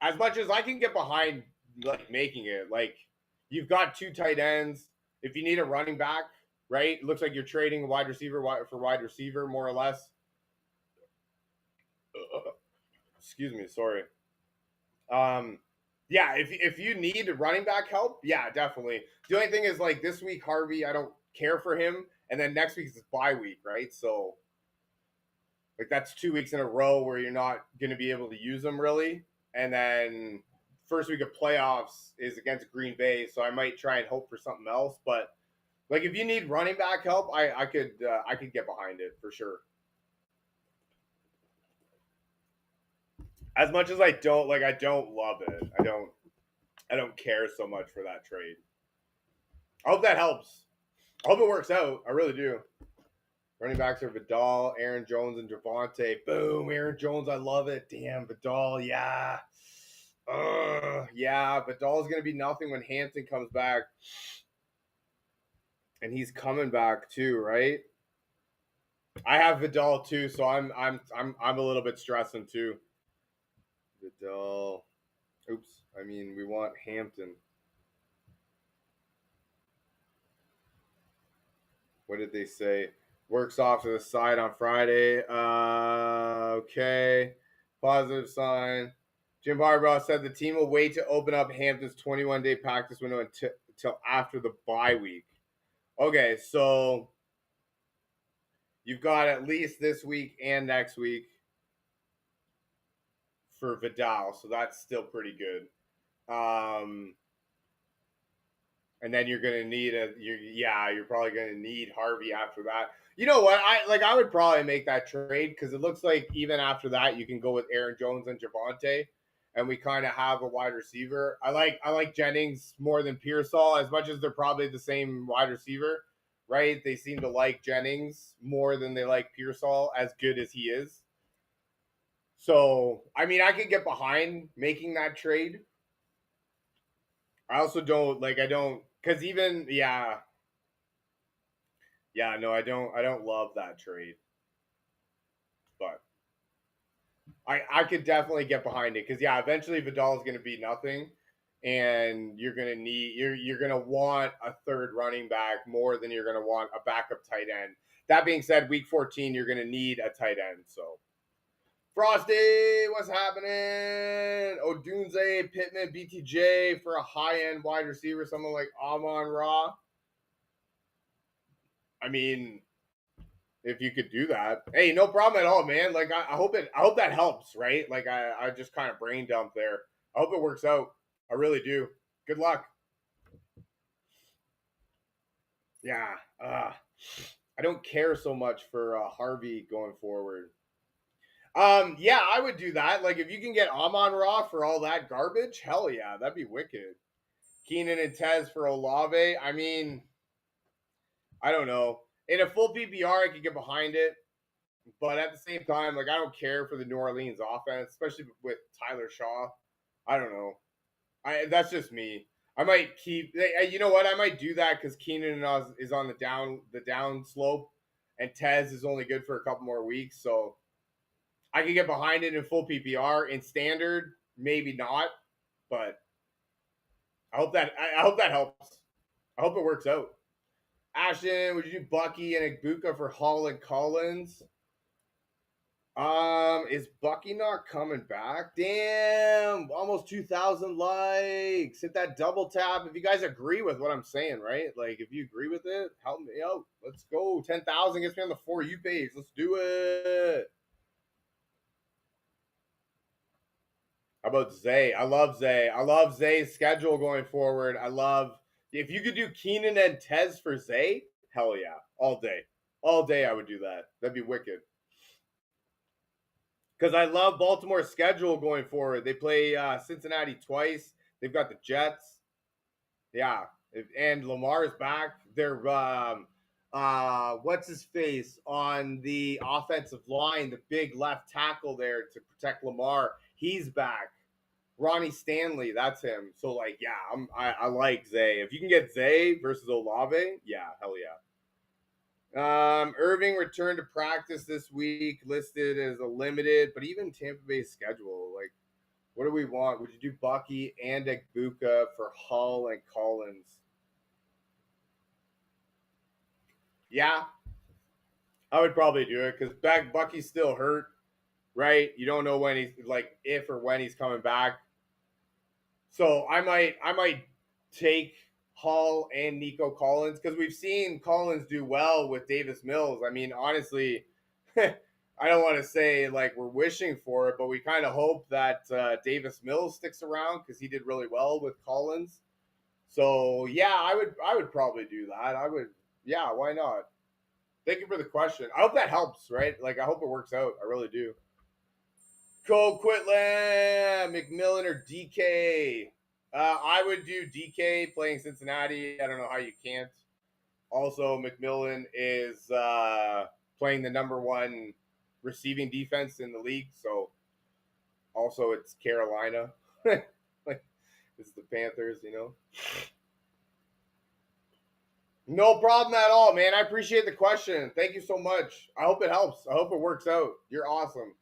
as much as I can get behind like making it. Like you've got two tight ends. If you need a running back, right? It looks like you're trading a wide receiver for wide receiver, more or less. Excuse me, sorry. Yeah, if you need running back help, yeah, definitely. The only thing is like this week, Harvey, I don't care for him, and then next week is bye week, right? So like that's 2 weeks in a row where you're not going to be able to use them really, and then first week of playoffs is against Green Bay, so I might try and hope for something else, but like if you need running back help, I could get behind it for sure. As much as I don't love it. I don't care so much for that trade. I hope that helps. I hope it works out. I really do. Running backs are Vidal, Aaron Jones, and Javonte. Boom, Aaron Jones. I love it. Damn, Vidal. Yeah. Yeah, Vidal's gonna be nothing when Hampton comes back. And he's coming back too, right? I have Vidal too, so I'm a little bit stressing too. Vidal. Oops. I mean, we want Hampton. What did they say? Works off to the side on Friday. Okay. Positive sign. Jim Harbaugh said the team will wait to open up Hampton's 21-day practice window until after the bye week. Okay, so you've got at least this week and next week for Vidal, so that's still pretty good. And then you're gonna need you're probably gonna need Harvey after that. You know what? I would probably make that trade because it looks like even after that you can go with Aaron Jones and Javonte, and we kind of have a wide receiver. I like Jennings more than Pearsall, as much as they're probably the same wide receiver, right? They seem to like Jennings more than they like Pearsall, as good as he is. So I mean, I could get behind making that trade. I also don't because even no, I don't love that trade. But I could definitely get behind it because yeah, eventually Vidal is going to be nothing, and you're going to need you're going to want a third running back more than you're going to want a backup tight end. That being said, week 14 you're going to need a tight end. So Frosty, what's happening? Odunze, Pittman, BTJ for a high end wide receiver, someone like Amon Ra. I mean, if you could do that, hey, no problem at all, man. Like I hope that helps, right? Like I just kind of brain dump there. I hope it works out. I really do. Good luck. Yeah. I don't care so much for Harvey going forward. Yeah, I would do that. Like if you can get Amon Ra for all that garbage, hell yeah, that'd be wicked. Keenan and Tez for Olave. I mean, I don't know. In a full PPR, I could get behind it. But at the same time, like I don't care for the New Orleans offense, especially with Tyler Shaw. I don't know. That's just me. I might keep. You know what? I might do that because Keenan is on the down slope, and Tez is only good for a couple more weeks. So I can get behind it in full PPR. In standard, maybe not, but I hope that helps. I hope it works out. Ashton, would you do Bucky and Ibuka for Hall and Collins? Is Bucky not coming back? Damn, almost 2,000 likes. Hit that double tap. If you guys agree with what I'm saying, right? Like, if you agree with it, help me out. Let's go. 10,000 gets me on the For You page. Let's do it. How about Zay? I love Zay. I love Zay's schedule going forward. I love if you could do Keenan and Tez for Zay, hell yeah. All day. All day I would do that. That'd be wicked. Because I love Baltimore's schedule going forward. They play Cincinnati twice. They've got the Jets. Yeah, and Lamar's back. They're what's his face on the offensive line, the big left tackle there to protect Lamar. He's back. Ronnie Stanley, that's him. So like, yeah, I like Zay. If you can get Zay versus Olave, yeah, hell yeah. Irving returned to practice this week, listed as a limited, but even Tampa Bay's schedule, like, what do we want? Would you do Bucky and Egbuka for Hull and Collins? Yeah, I would probably do it because Bucky's still hurt, right? You don't know when he's like if or when he's coming back. So I might take Hall and Nico Collins because we've seen Collins do well with Davis Mills. I mean, honestly, I don't want to say like we're wishing for it, but we kind of hope that Davis Mills sticks around because he did really well with Collins. So yeah, I would probably do that. I would, yeah, why not? Thank you for the question. I hope that helps, right? Like I hope it works out. I really do. Cole Quitland, McMillan, or DK. I would do DK playing Cincinnati. I don't know how you can't. Also, McMillan is playing the number one receiving defense in the league. So, also, it's Carolina. Like, it's the Panthers, you know. No problem at all, man. I appreciate the question. Thank you so much. I hope it helps. I hope it works out. You're awesome.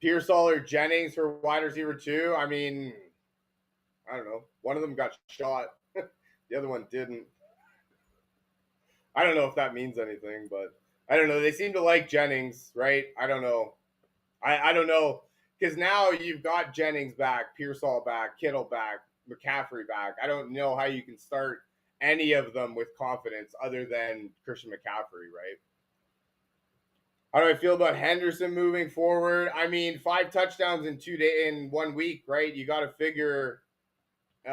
Pearsall or Jennings for wide receiver 2. I mean, I don't know. One of them got shot. The other one didn't. I don't know if that means anything, but I don't know. They seem to like Jennings, right? I don't know. I don't know. Because now you've got Jennings back, Pearsall back, Kittle back, McCaffrey back. I don't know how you can start any of them with confidence other than Christian McCaffrey, right? How do I feel about Henderson moving forward? I mean, 5 touchdowns in 1 week, right? You got to figure he's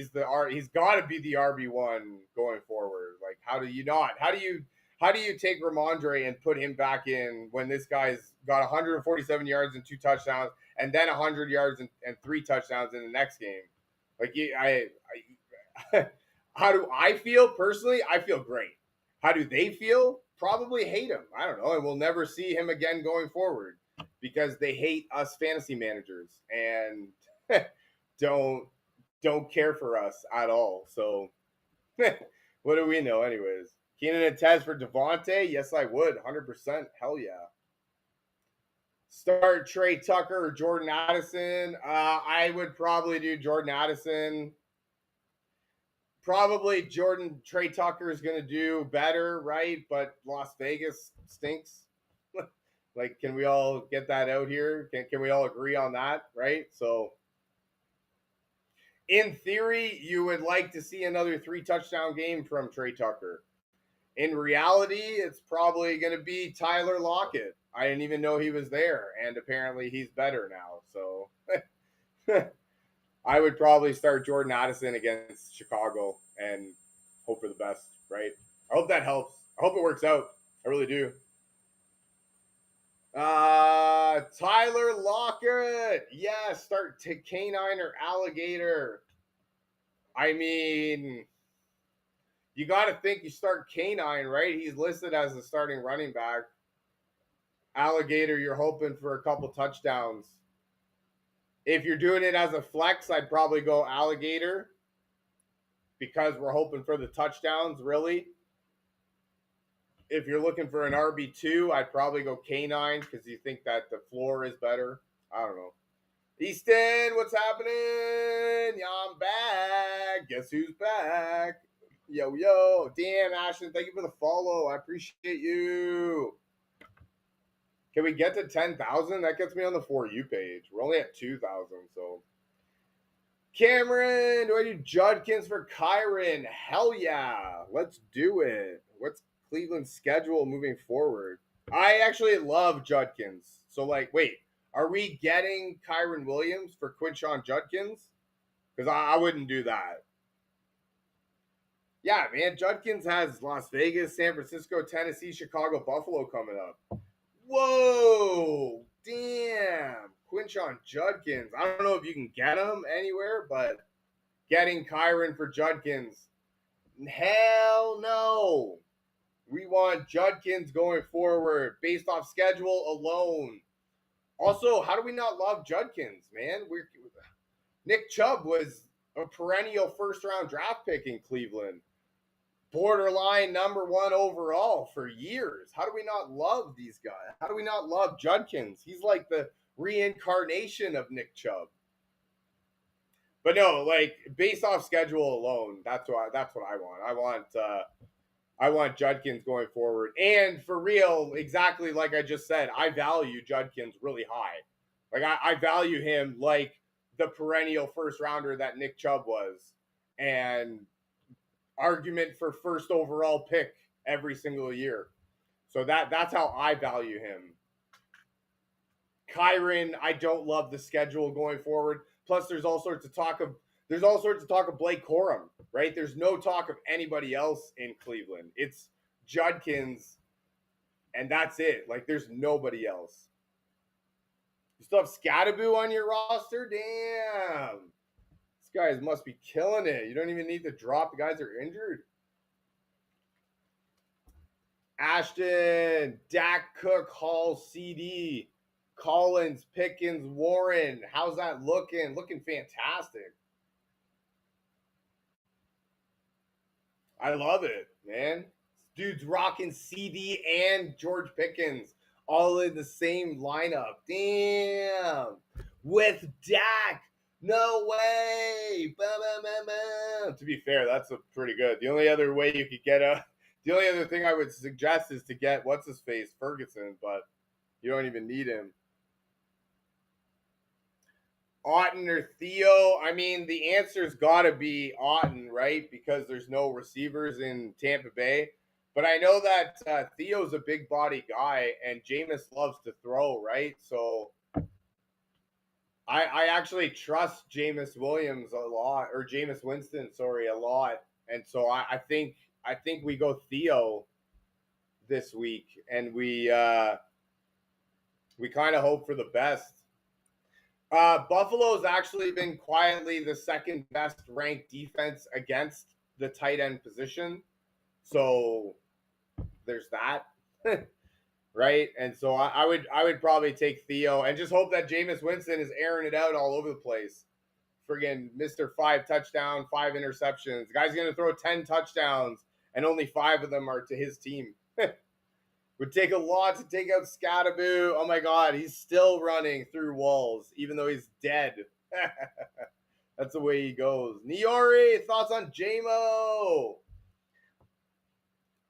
got to be the RB1 going forward. Like, how do you not? How do you take Ramondre and put him back in when this guy's got 147 yards and 2 touchdowns, and then 100 yards and 3 touchdowns in the next game? Like, how do I feel personally? I feel great. How do they feel? Probably hate him. I don't know. And we'll never see him again going forward because they hate us fantasy managers and don't care for us at all. So what do we know anyways? Keenan and Tez for Devontae? Yes, I would. 100%. Hell yeah. Start Trey Tucker or Jordan Addison. I would probably do Jordan Addison. Probably Trey Tucker is going to do better, right? But Las Vegas stinks. Like, can we all get that out here? Can we all agree on that, right? So, in theory, you would like to see another 3-touchdown game from Trey Tucker. In reality, it's probably going to be Tyler Lockett. I didn't even know he was there, and apparently he's better now. So, I would probably start Jordan Addison against Chicago and hope for the best, right? I hope that helps. I hope it works out. I really do. Tyler Lockett. Yeah, start to Canine or Alligator. I mean, you got to think you start Canine, right? He's listed as the starting running back. Alligator, you're hoping for a couple touchdowns. If you're doing it as a flex, I'd probably go Alligator because we're hoping for the touchdowns, really. If you're looking for an RB2, I'd probably go Canine because you think that the floor is better. I don't know. Easton, what's happening? Yeah, I'm back. Guess who's back? Yo, yo. Damn, Ashton, thank you for the follow. I appreciate you. Can we get to 10,000? That gets me on the For You page. We're only at 2,000, so. Cameron, do I do Judkins for Kyron? Hell yeah. Let's do it. What's Cleveland's schedule moving forward? I actually love Judkins. So, like, wait, are we getting Kyron Williams for Quinshon Judkins? Because I wouldn't do that. Yeah, man, Judkins has Las Vegas, San Francisco, Tennessee, Chicago, Buffalo coming up. Whoa, damn. Quinshon Judkins. I don't know if you can get him anywhere, but getting Kyron for Judkins. Hell no. We want Judkins going forward based off schedule alone. Also, how do we not love Judkins, man? Nick Chubb was a perennial first-round draft pick in Cleveland. Borderline number 1 overall for years. How do we not love these guys? How do we not love Judkins? He's like the reincarnation of Nick Chubb. But no, like based off schedule alone, that's what I want. I want Judkins going forward. And for real, exactly like I just said, I value Judkins really high. Like I value him like the perennial first rounder that Nick Chubb was. And argument for first overall pick every single year. So that's how I value him. Kyron, I don't love the schedule going forward. Plus, there's all sorts of talk of Blake Corum, right? There's no talk of anybody else in Cleveland. It's Judkins, and that's it. Like, there's nobody else. You still have Scattaboo on your roster? Damn. These guys must be killing it. You don't even need to drop the guys that are injured. Ashton, Dak, Cook, Hall, CD, Collins, Pickens, Warren. How's that looking? Looking fantastic. I love it, man. Dude's rocking CD and George Pickens all in the same lineup. Damn. With Dak. No way. To be fair, that's pretty good. The only other way you could get the only other thing I would suggest is to get what's-his-face, Ferguson, but you don't even need him. Otten or Theo? I mean, the answer's got to be Otten, right? Because there's no receivers in Tampa Bay. But I know that Theo's a big body guy, and Jameis loves to throw, right? So I actually trust Jameis Williams a lot, or Jameis Winston, a lot. And so I think we go Theo this week, and we kind of hope for the best. Buffalo's actually been quietly the second best ranked defense against the tight end position. So there's that. Right? And so I would probably take Theo and just hope that Jameis Winston is airing it out all over the place. Friggin' Mr. 5 touchdown, 5 interceptions. The guy's going to throw 10 touchdowns, and only 5 of them are to his team. Would take a lot to take out Scattaboo. Oh my God, he's still running through walls, even though he's dead. That's the way he goes. Niori, thoughts on JMO?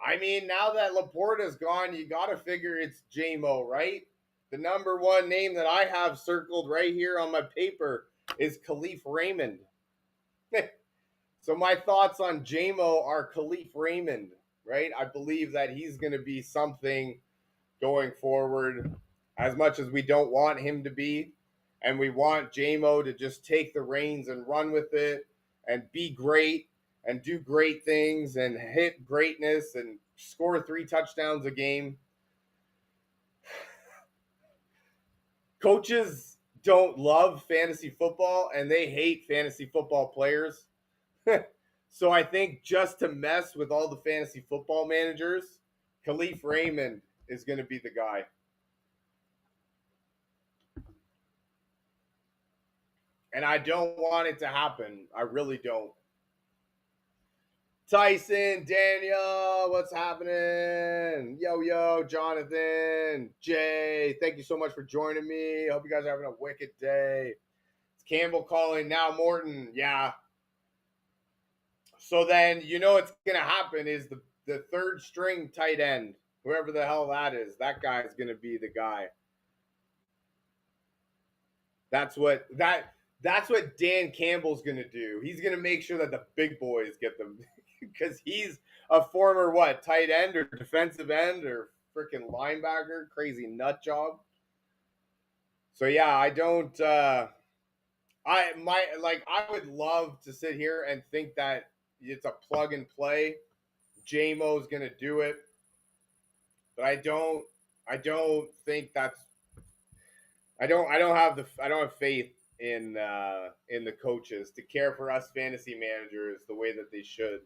I mean, now that Laporta's gone, you got to figure it's JMO, right? The number one name that I have circled right here on my paper is Khalif Raymond. So my thoughts on JMO are Khalif Raymond, right? I believe that he's going to be something going forward, as much as we don't want him to be. And we want JMO to just take the reins and run with it and be great and do great things and hit greatness and score 3 touchdowns a game. Coaches don't love fantasy football and they hate fantasy football players. So I think just to mess with all the fantasy football managers, Khalif Raymond is going to be the guy. And I don't want it to happen. I really don't. Tyson, Daniel, what's happening? Yo, Jonathan, Jay, thank you so much for joining me. Hope you guys are having a wicked day. It's Campbell calling now. Morton, yeah. So then, you know what's going to happen is the third string tight end, whoever the hell that is, that guy is going to be the guy. That's what Dan Campbell's going to do. He's going to make sure that the big boys get them because he's a former tight end or defensive end or freaking linebacker, crazy nut job. So yeah, I don't I would love to sit here and think that it's a plug and play. JMO's going to do it. But I don't think that's I don't have faith in the coaches to care for us fantasy managers the way that they should.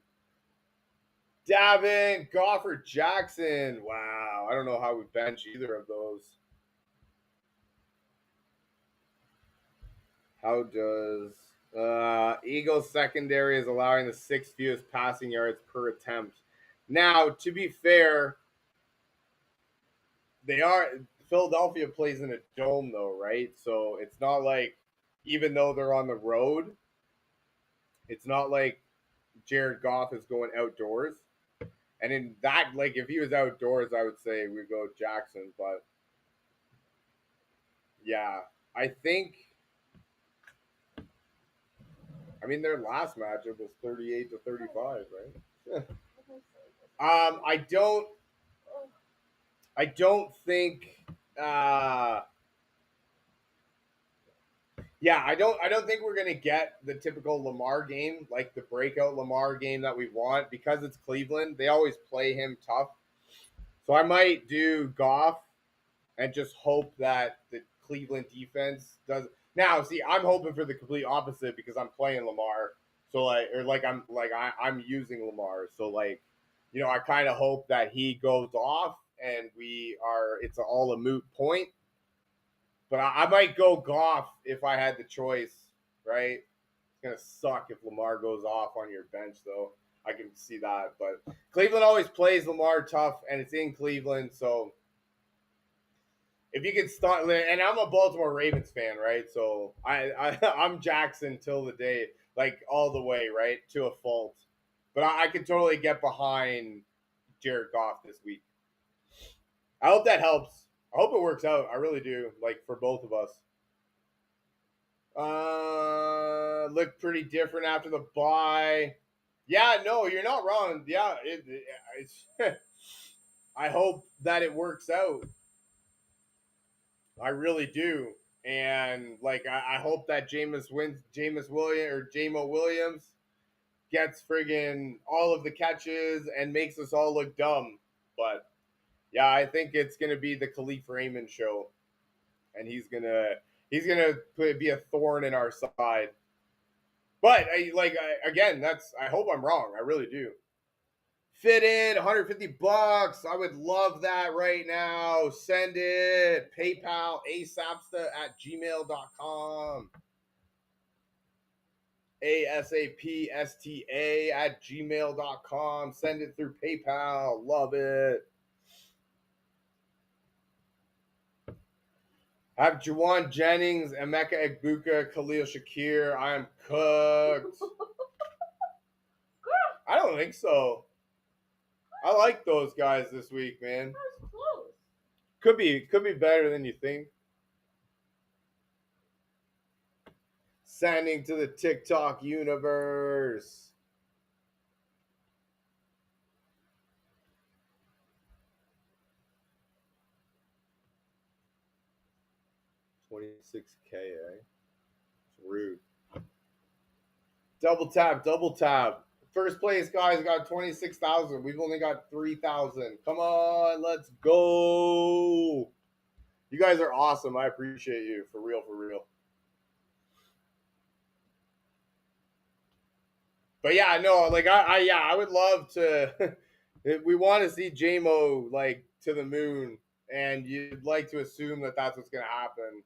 Davin, Goff, or Jackson. Wow, I don't know how we bench either of those. How does Eagles secondary is allowing the 6th fewest passing yards per attempt? Now, to be fair, Philadelphia plays in a dome though, right? So it's not like, even though they're on the road, it's not like Jared Goff is going outdoors. And in that, like, if he was outdoors, I would say we'd go Jackson. But yeah, I think, I mean, their last matchup was 38-35, right? I don't think I don't think we're gonna get the typical Lamar game, like the breakout Lamar game that we want, because it's Cleveland. They always play him tough. So I might do Goff and just hope that the Cleveland defense does. Now, see, I'm hoping for the complete opposite because I'm playing Lamar. So I'm using Lamar. So I kind of hope that he goes off and it's all a moot point. But I might go Goff if I had the choice, right? It's going to suck if Lamar goes off on your bench, though. I can see that. But Cleveland always plays Lamar tough, and it's in Cleveland. So if you could start, and I'm a Baltimore Ravens fan, right? So I'm Jackson till the day, like all the way, right? To a fault. But I can totally get behind Jared Goff this week. I hope that helps. I hope it works out. I really do. Like for both of us. Looked pretty different after the bye. Yeah, no, you're not wrong. Yeah, it's. I hope that it works out. I really do, and I hope that Jameis Williams gets friggin' all of the catches and makes us all look dumb. But yeah, I think it's gonna be the Khalif Raymond show, and he's gonna be a thorn in our side. But again, I hope I'm wrong. I really do. Fitted, $150. I would love that right now. Send it. PayPal, asapsta@gmail.com. ASAPSTA@gmail.com. Send it through PayPal. Love it. I have Juwan Jennings, Emeka Egbuka, Khalil Shakir. I am cooked. I don't think so. I like those guys this week, man. That was close. Could be better than you think. Sending to the TikTok universe. $26K, eh? It's rude. Double tap. First place guys got 26,000. We've only got 3,000. Come on, let's go. You guys are awesome. I appreciate you. For real. But yeah, no, like I would love to. We want to see JMO like to the moon, and you'd like to assume that that's what's going to happen.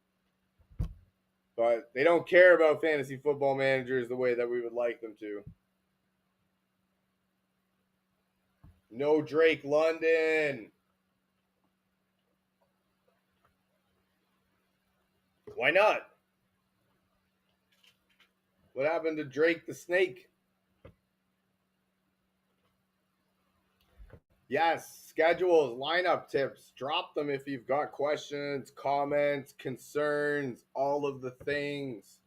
But they don't care about fantasy football managers the way that we would like them to. No Drake London. Why not? What happened to Drake the Snake? Yes, schedules, lineup tips. Drop them if you've got questions, comments, concerns, all of the things.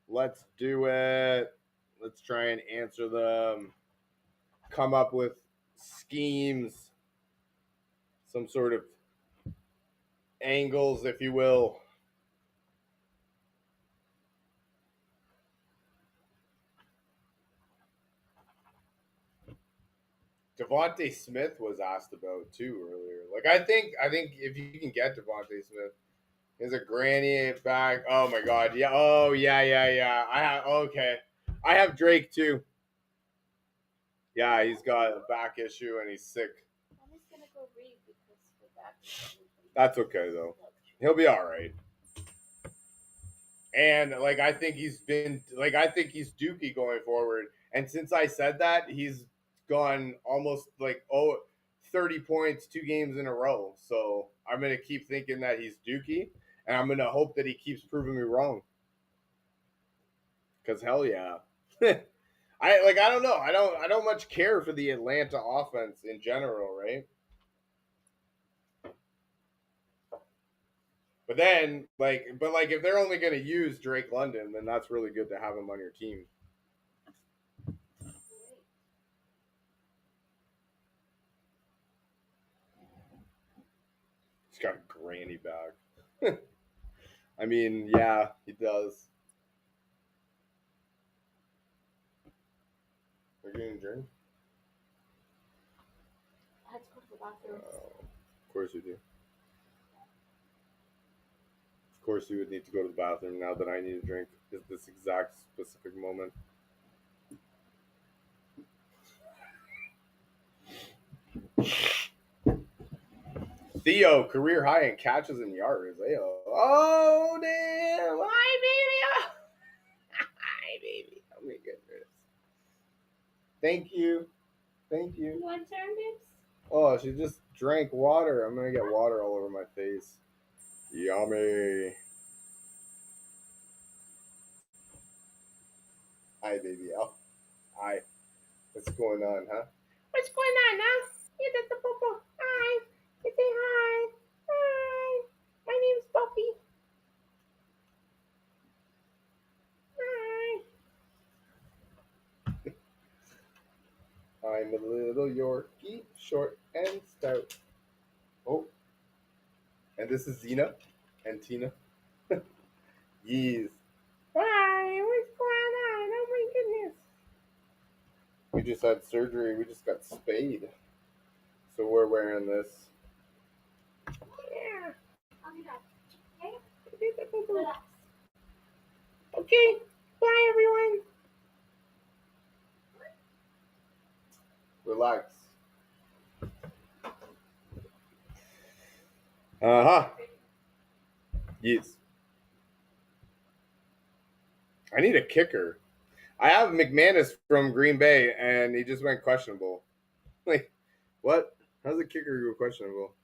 Let's do it. Let's try and answer them. Come up with schemes, some sort of angles, if you will. Devontae Smith was asked about too earlier. Like I think if you can get Devontae Smith, there's a granny back. Oh my god, yeah. Oh yeah. I have Drake too. Yeah, he's got a back issue and he's sick. I'm just gonna go read because we're back. That's okay though. He'll be all right. And like I think he's Dookie going forward. And since I said that, he's gone almost like 30 points 2 games in a row. So I'm gonna keep thinking that he's Dookie, and I'm gonna hope that he keeps proving me wrong. Cause hell yeah. I don't know. I don't much care for the Atlanta offense in general, right? But then, if they're only going to use Drake London, then that's really good to have him on your team. He's got a granny bag. I mean, yeah, he does. Are you getting a drink? I had to go to the bathroom. Of course you do. Of course you would need to go to the bathroom now that I need a drink at this exact specific moment. Theo, career high in catches and yards. Oh, damn. Hi, baby. Hi, baby. Oh, my goodness. Thank you. You want turnips? Oh, she just drank water. I'm going to get water all over my face. Yummy. Hi, baby. Oh, hi. What's going on, huh? What's going on, huh? You did the popo. Hi. You say hi. Hi. My name's Buffy. Hi. I'm a little Yorkie, short and stout. Oh. And this is Zena and Tina. Yes. Hi, what's going on? Oh my goodness. We just had surgery. We just got spayed. So we're wearing this. Yeah. I'll be back. Okay? Relax. Okay. Bye, everyone. Relax. Uh-huh. Yes. I need a kicker. I have McManus from Green Bay, and he just went questionable. Like, what? How's the kicker go questionable?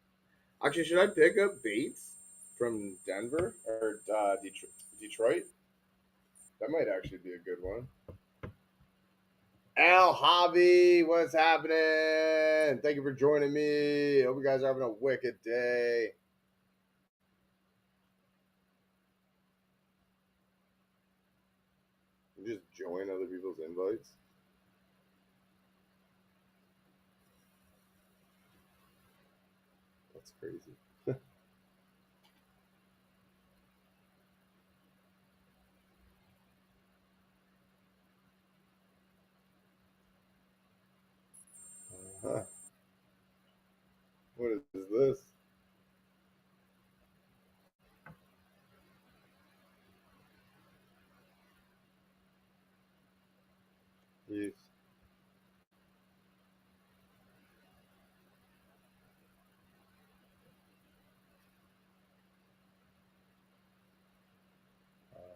Actually, should I pick up Bates? from Denver or Detroit. That might actually be a good one. Al Hobby, what's happening? Thank you for joining me. Hope you guys are having a wicked day. You just join other people's invites. That's crazy. Huh. What is this? Yes.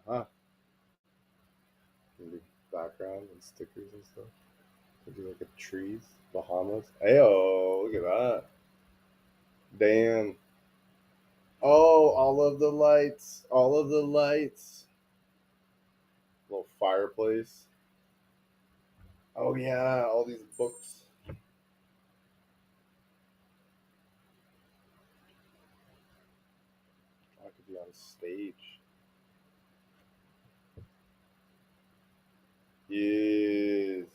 Uh-huh. Maybe background and stickers and stuff. Maybe like a trees, Bahamas. Ayo, look at that. Damn. Oh, all of the lights. All of the lights. Little fireplace. Oh yeah, all these books. I could be on stage. Yes.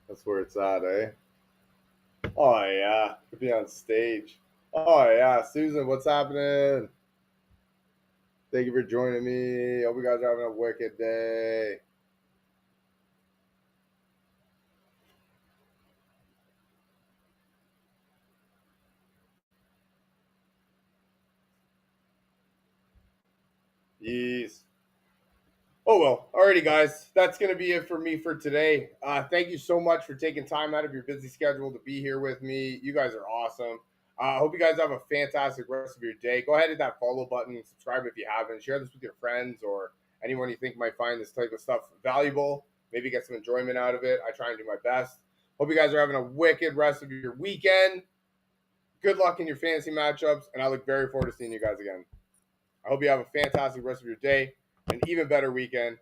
That's where it's at, eh? Oh yeah. Could be on stage. Oh yeah. Susan, what's happening? Thank you for joining me. Hope you guys are having a wicked day. Yes. Oh well. Alrighty, guys. That's gonna be it for me for today. Thank you so much for taking time out of your busy schedule to be here with me. You guys are awesome. I hope you guys have a fantastic rest of your day. Go ahead and hit that follow button, subscribe if you haven't, share this with your friends or anyone you think might find this type of stuff valuable. Maybe get some enjoyment out of it. I try and do my best. Hope you guys are having a wicked rest of your weekend. Good luck in your fantasy matchups, and I look very forward to seeing you guys again. I hope you have a fantastic rest of your day, an even better weekend.